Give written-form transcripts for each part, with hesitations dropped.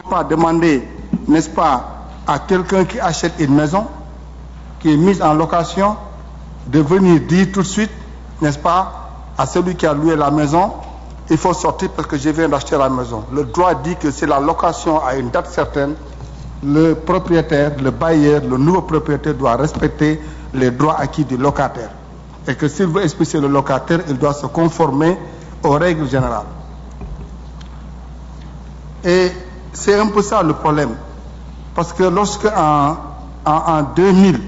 Pas demander, n'est-ce pas, à quelqu'un qui achète une maison, qui est mise en location, de venir dire tout de suite, n'est-ce pas, à celui qui a loué la maison, il faut sortir parce que je viens d'acheter la maison. Le droit dit que c'est la location à une date certaine. Le propriétaire, le bailleur, le nouveau propriétaire doit respecter les droits acquis du locataire. Et que s'il veut expulser le locataire, il doit se conformer aux règles générales. Et c'est un peu ça le problème. Parce que lorsque en 2000,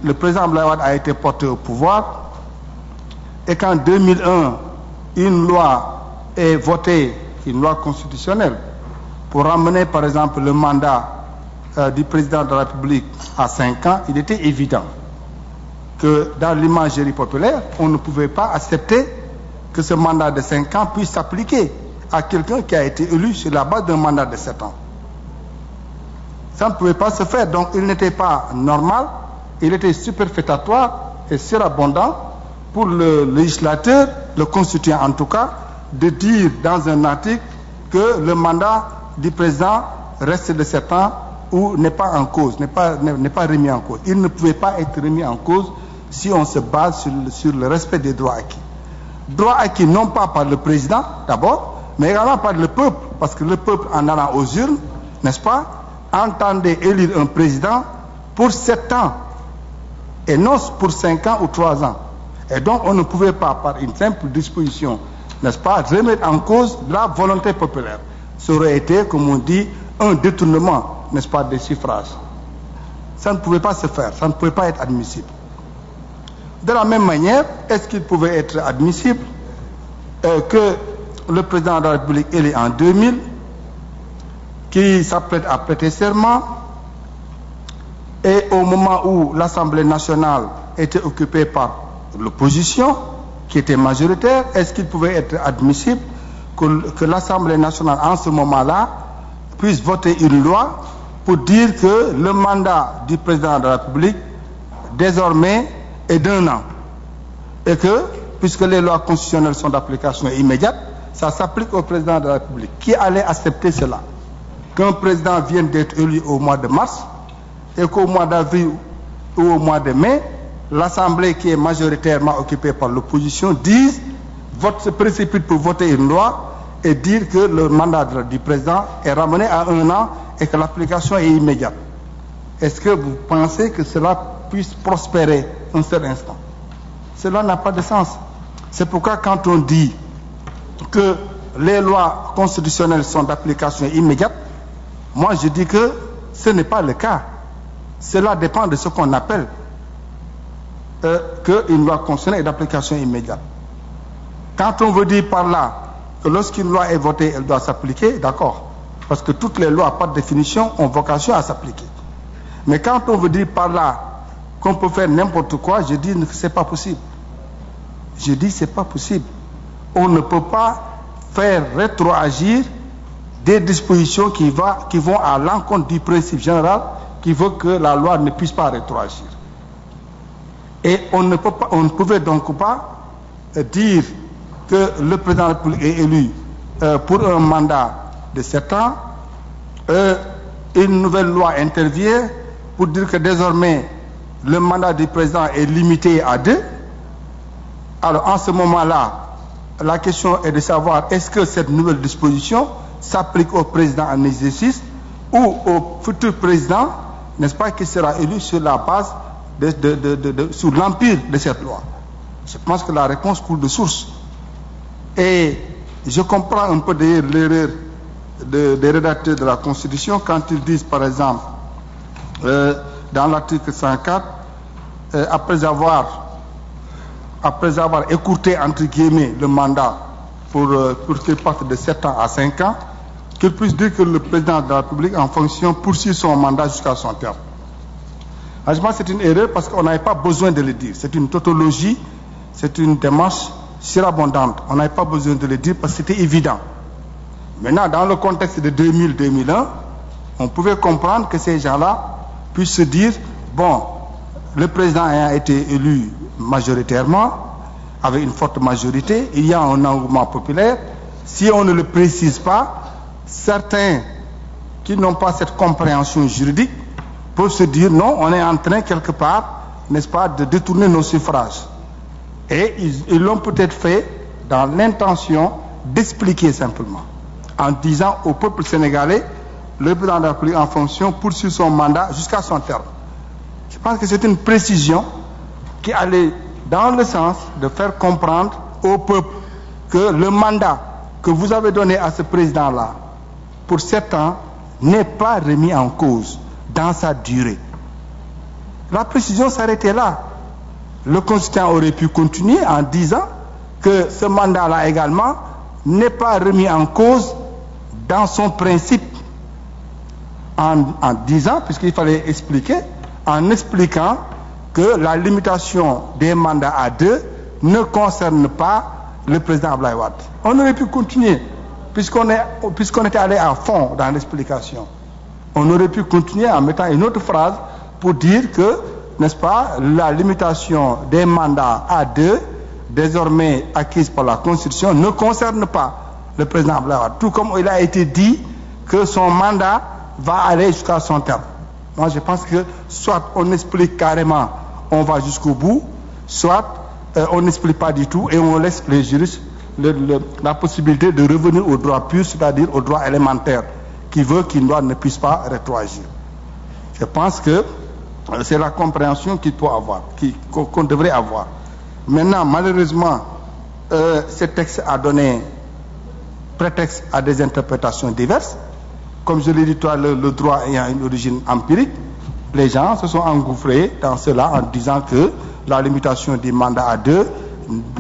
le président Abdoulaye Wade a été porté au pouvoir, et qu'en 2001, une loi est votée, une loi constitutionnelle, pour ramener par exemple le mandat du président de la République à 5 ans, il était évident que dans l'imagerie populaire, on ne pouvait pas accepter que ce mandat de 5 ans puisse s'appliquer à quelqu'un qui a été élu sur la base d'un mandat de 7 ans. Ça ne pouvait pas se faire, donc il n'était pas normal, il était superfétatoire et surabondant pour le législateur, le constituant en tout cas, de dire dans un article que le mandat du président reste de 7 ans ou n'est pas en cause, n'est pas remis en cause. Il ne pouvait pas être remis en cause si on se base sur le respect des droits acquis. Droits acquis non pas par le président d'abord, mais également par le peuple, parce que le peuple en allant aux urnes, n'est-ce pas, entendait élire un président pour 7 ans et non pour 5 ans ou 3 ans. Et donc on ne pouvait pas, par une simple disposition, n'est-ce pas, remettre en cause la volonté populaire. Ça aurait été, comme on dit, un détournement, n'est-ce pas, des suffrages. Ça ne pouvait pas se faire, ça ne pouvait pas être admissible. De la même manière, est-ce qu'il pouvait être admissible que le président de la République élu en 2000, qui s'apprête à prêter serment, et au moment où l'Assemblée nationale était occupée par l'opposition, qui était majoritaire, est-ce qu'il pouvait être admissible que l'Assemblée nationale, en ce moment-là, puisse voter une loi pour dire que le mandat du président de la République, désormais, est d'1 an. Et que, puisque les lois constitutionnelles sont d'application immédiate, ça s'applique au président de la République. Qui allait accepter cela? Qu'un président vienne d'être élu au mois de mars et qu'au mois d'avril ou au mois de mai, l'Assemblée qui est majoritairement occupée par l'opposition se précipite pour voter une loi et dire que le mandat du président est ramené à 1 an et que l'application est immédiate. Est-ce que vous pensez que cela puisse prospérer un seul instant? Cela n'a pas de sens. C'est pourquoi quand on dit que les lois constitutionnelles sont d'application immédiate, moi je dis que ce n'est pas le cas. Cela dépend de ce qu'on appelle qu'une loi constitutionnelle est d'application immédiate. Quand on veut dire par là que lorsqu'une loi est votée, elle doit s'appliquer, d'accord, parce que toutes les lois, par définition, ont vocation à s'appliquer. Mais quand on veut dire par là qu'on peut faire n'importe quoi, je dis que ce n'est pas possible. Je dis que ce n'est pas possible. On ne peut pas faire rétroagir des dispositions qui vont à l'encontre du principe général qui veut que la loi ne puisse pas rétroagir. Et on ne pouvait donc pas dire que le président de la République est élu pour un mandat de 7 ans, une nouvelle loi intervient pour dire que désormais le mandat du président est limité à 2. Alors en ce moment-là, la question est de savoir est-ce que cette nouvelle disposition s'applique au président en exercice ou au futur président, n'est-ce pas, qui sera élu sur la base sous l'empire de cette loi. Je pense que la réponse coule de source. Et je comprends un peu d'ailleurs l'erreur des rédacteurs de la Constitution quand ils disent par exemple dans l'article 104 après avoir écourté entre guillemets le mandat pour qu'il parte de 7 ans à 5 ans, qu'il puisse dire que le président de la République en fonction poursuit son mandat jusqu'à son terme. Je pense que c'est une erreur parce qu'on n'avait pas besoin de le dire. C'est une tautologie, c'est une démarche surabondante. On n'avait pas besoin de le dire parce que c'était évident. Maintenant, dans le contexte de 2000-2001, on pouvait comprendre que ces gens-là puissent se dire, bon, le président ayant été élu majoritairement, avec une forte majorité, il y a un engouement populaire. Si on ne le précise pas, certains qui n'ont pas cette compréhension juridique peuvent se dire non, on est en train quelque part, n'est-ce pas, de détourner nos suffrages. Et ils l'ont peut-être fait dans l'intention d'expliquer simplement, en disant au peuple sénégalais, le président de la République en fonction poursuit son mandat jusqu'à son terme. Je pense que c'est une précision qui allait dans le sens de faire comprendre au peuple que le mandat que vous avez donné à ce président-là pour 7 ans n'est pas remis en cause dans sa durée. La précision s'arrêtait là. Le constituant aurait pu continuer en disant que ce mandat-là également n'est pas remis en cause dans son principe, en disant, puisqu'il fallait expliquer, en expliquant que la limitation des mandats à 2 ne concerne pas le président Abdoulaye Wade. On aurait pu continuer, puisqu'on était allé à fond dans l'explication. On aurait pu continuer en mettant une autre phrase pour dire que, n'est-ce pas, la limitation des mandats à 2, désormais acquise par la Constitution, ne concerne pas le président Abdoulaye Wade. Tout comme il a été dit que son mandat va aller jusqu'à son terme. Moi, je pense que soit on explique carrément, on va jusqu'au bout, soit on n'explique pas du tout et on laisse les juristes la possibilité de revenir au droit pur, c'est-à-dire au droit élémentaire, qui veut qu'une loi ne puisse pas rétroagir. Je pense que c'est la compréhension qu'il faut avoir, qu'on devrait avoir. Maintenant, malheureusement, ce texte a donné prétexte à des interprétations diverses. Comme je l'ai dit tout à l'heure, le droit ayant une origine empirique, les gens se sont engouffrés dans cela en disant que la limitation du mandat à 2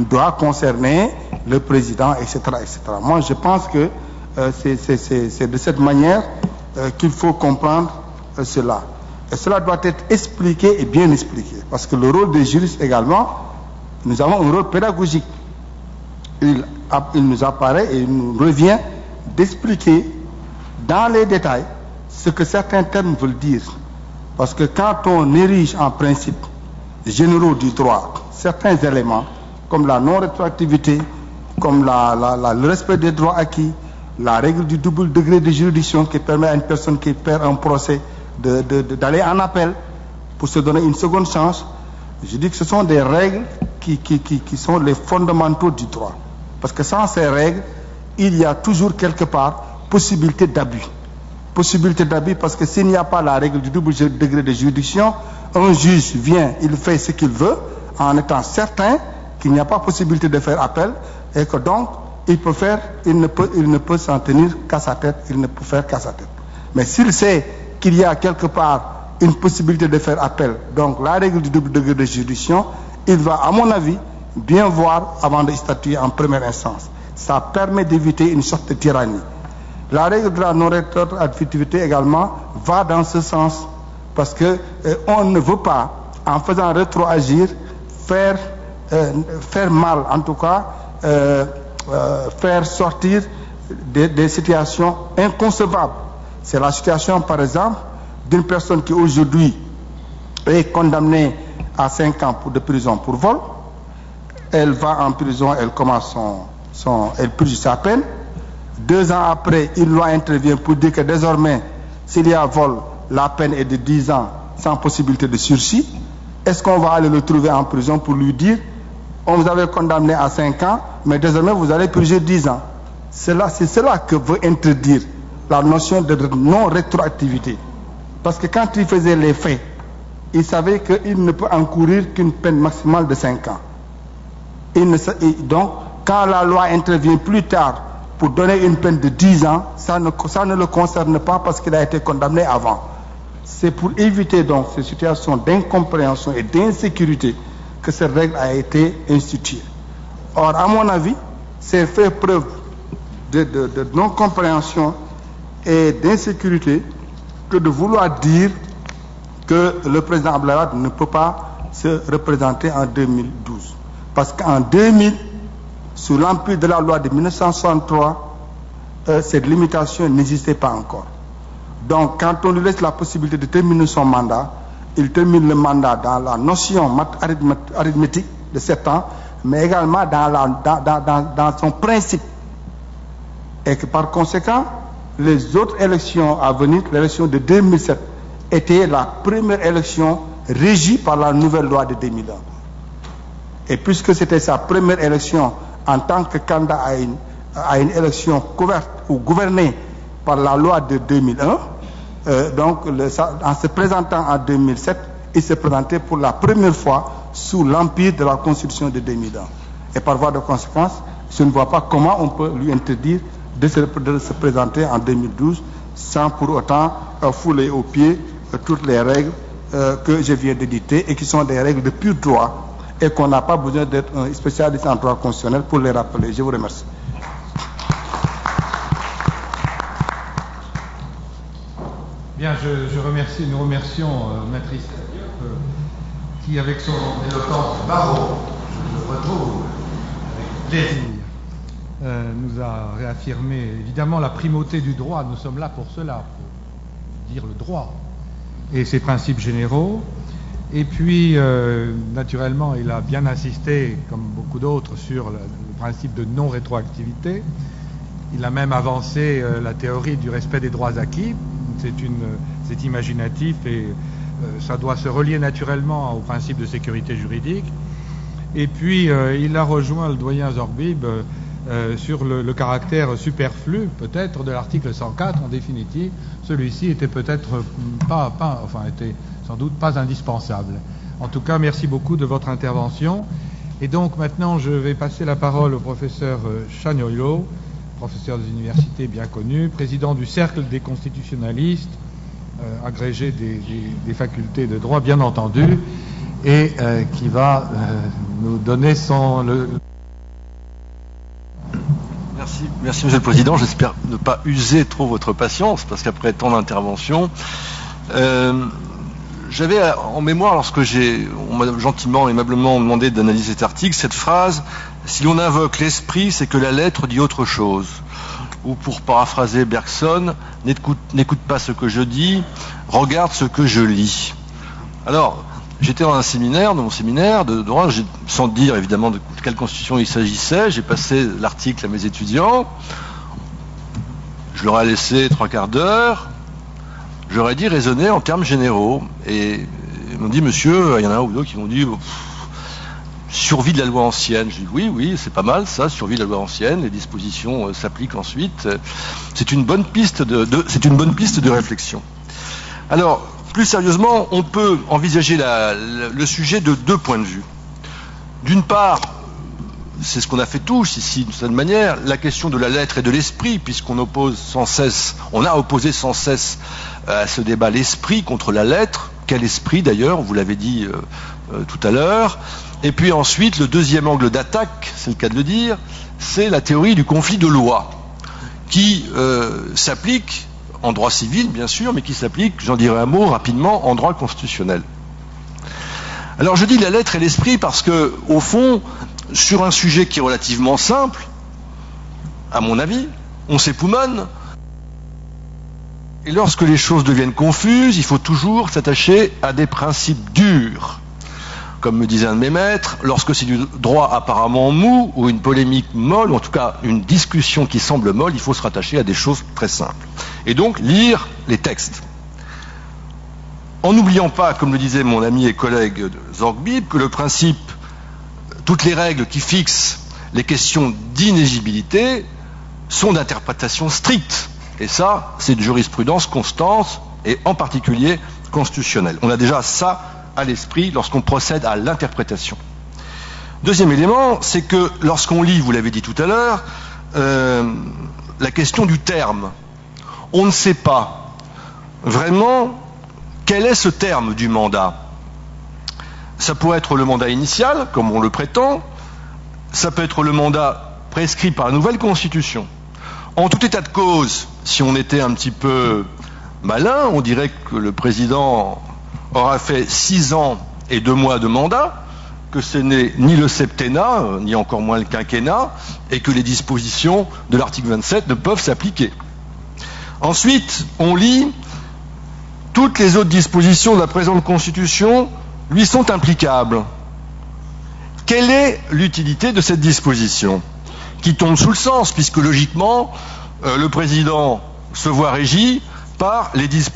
doit concerner le président, etc. etc. Moi, je pense que c'est de cette manière qu'il faut comprendre cela. Et cela doit être expliqué et bien expliqué. Parce que le rôle des juristes également, nous avons un rôle pédagogique. Il nous apparaît et il nous revient d'expliquer dans les détails ce que certains termes veulent dire. Parce que quand on érige en principe généraux du droit certains éléments, comme la non-rétroactivité, comme le respect des droits acquis, la règle du double degré de juridiction qui permet à une personne qui perd un procès d'aller en appel pour se donner une seconde chance, je dis que ce sont des règles qui sont les fondamentaux du droit. Parce que sans ces règles, il y a toujours quelque part possibilité d'abus. Possibilité d'abus parce que s'il n'y a pas la règle du double degré de juridiction, un juge vient, il fait ce qu'il veut en étant certain qu'il n'y a pas possibilité de faire appel et que donc il ne peut s'en tenir qu'à sa tête, il ne peut faire qu'à sa tête. Mais s'il sait qu'il y a quelque part une possibilité de faire appel, donc la règle du double degré de juridiction, il va, à mon avis, bien voir avant de statuer en première instance. Ça permet d'éviter une sorte de tyrannie. La règle de la non-rétroactivité également va dans ce sens parce que on ne veut pas, en faisant rétroagir, faire mal, en tout cas, faire sortir des situations inconcevables. C'est la situation, par exemple, d'une personne qui aujourd'hui est condamnée à 5 ans de prison pour vol. Elle va en prison, elle commence elle purge sa peine. 2 ans après, une loi intervient pour dire que désormais, s'il y a vol, la peine est de 10 ans sans possibilité de sursis. Est-ce qu'on va aller le trouver en prison pour lui dire on vous avait condamné à 5 ans, mais désormais vous allez purger 10 ans? C'est cela que veut interdire la notion de non-rétroactivité. Parce que quand il faisait les faits, il savait qu'il ne peut encourir qu'une peine maximale de 5 ans. Donc, quand la loi intervient plus tard pour donner une peine de 10 ans, ça ne le concerne pas parce qu'il a été condamné avant. C'est pour éviter donc ces situations d'incompréhension et d'insécurité que cette règle a été instituée. Or, à mon avis, c'est faire preuve de non-compréhension et d'insécurité que de vouloir dire que le président Abdoulaye Wade ne peut pas se représenter en 2012. Parce qu'en 2000, sous l'empire de la loi de 1963, cette limitation n'existait pas encore. Donc, quand on lui laisse la possibilité de terminer son mandat, il termine le mandat dans la notion arithmétique de 7 ans, mais également dans son principe. Et que par conséquent, les autres élections à venir, l'élection de 2007, était la première élection régie par la nouvelle loi de 2001. Et puisque c'était sa première élection en tant que candidat à une élection couverte ou gouvernée par la loi de 2001, en se présentant en 2007, il s'est présenté pour la première fois sous l'empire de la Constitution de 2001. Et par voie de conséquence, je ne vois pas comment on peut lui interdire de se présenter en 2012 sans pour autant fouler aux pieds toutes les règles que je viens d'éditer et qui sont des règles de pur droit et qu'on n'a pas besoin d'être un spécialiste en droit constitutionnel pour les rappeler. Je vous remercie. Bien, nous remercions Maître qui, avec son éloquence barreau, je le retrouve avec plaisir, nous a réaffirmé évidemment la primauté du droit. Nous sommes là pour cela, pour dire le droit et ses principes généraux. Et puis, naturellement, il a bien insisté, comme beaucoup d'autres, sur le principe de non-rétroactivité. Il a même avancé la théorie du respect des droits acquis. C'est imaginatif et ça doit se relier naturellement au principe de sécurité juridique. Et puis, il a rejoint le doyen Zorgbib sur le caractère superflu, peut-être, de l'article 104. En définitive, celui-ci était peut-être était sans doute pas indispensable. En tout cas, merci beaucoup de votre intervention. Et donc, maintenant, je vais passer la parole au professeur Chagnoilo, professeur des universités bien connu, président du Cercle des constitutionnalistes, agrégé des facultés de droit, bien entendu, et qui va nous donner Merci, Monsieur le Président. J'espère ne pas user trop votre patience, parce qu'après tant d'interventions, j'avais en mémoire, lorsque on m'a gentiment, aimablement demandé d'analyser cet article, cette phrase: si l'on invoque l'esprit, c'est que la lettre dit autre chose. Ou pour paraphraser Bergson, n'écoute pas ce que je dis, regarde ce que je lis. Alors, j'étais dans mon séminaire de droit, sans dire évidemment de quelle constitution il s'agissait, j'ai passé l'article à mes étudiants, je leur ai laissé 3/4 d'heure, je leur ai dit raisonner en termes généraux, et ils m'ont dit, monsieur, il y en a un ou deux qui m'ont dit, survie de la loi ancienne. J'ai dit oui, c'est pas mal ça, survie de la loi ancienne, les dispositions s'appliquent ensuite. C'est une bonne piste de réflexion. Alors, plus sérieusement, on peut envisager le sujet de deux points de vue. D'une part, c'est ce qu'on a fait tous ici, d'une certaine manière, la question de la lettre et de l'esprit, puisqu'on a opposé sans cesse à ce débat l'esprit contre la lettre. Quel esprit d'ailleurs, vous l'avez dit tout à l'heure. Et puis ensuite, le deuxième angle d'attaque, c'est le cas de le dire, c'est la théorie du conflit de loi, qui s'applique en droit civil, bien sûr, mais qui s'applique, j'en dirai un mot rapidement, en droit constitutionnel. Alors je dis la lettre et l'esprit parce que, au fond, sur un sujet qui est relativement simple, à mon avis, on s'époumonne, et lorsque les choses deviennent confuses, il faut toujours s'attacher à des principes durs. Comme me disait un de mes maîtres, lorsque c'est du droit apparemment mou, ou une polémique molle, ou en tout cas une discussion qui semble molle, il faut se rattacher à des choses très simples. Et donc lire les textes. En n'oubliant pas, comme le disait mon ami et collègue Zorgbib, que le principe, toutes les règles qui fixent les questions d'inéligibilité sont d'interprétation stricte. Et ça, c'est de jurisprudence constante, et en particulier constitutionnelle. On a déjà ça à l'esprit lorsqu'on procède à l'interprétation. Deuxième élément, c'est que lorsqu'on lit, vous l'avez dit tout à l'heure, la question du terme. On ne sait pas vraiment quel est ce terme du mandat. Ça pourrait être le mandat initial, comme on le prétend, ça peut être le mandat prescrit par la nouvelle Constitution. En tout état de cause, si on était un petit peu malin, on dirait que le président aura fait 6 ans et 2 mois de mandat, que ce n'est ni le septennat, ni encore moins le quinquennat, et que les dispositions de l'article 27 ne peuvent s'appliquer. Ensuite, on lit toutes les autres dispositions de la présente Constitution lui sont implicables. Quelle est l'utilité de cette disposition qui tombe sous le sens, puisque logiquement, le président se voit régie par les dispositions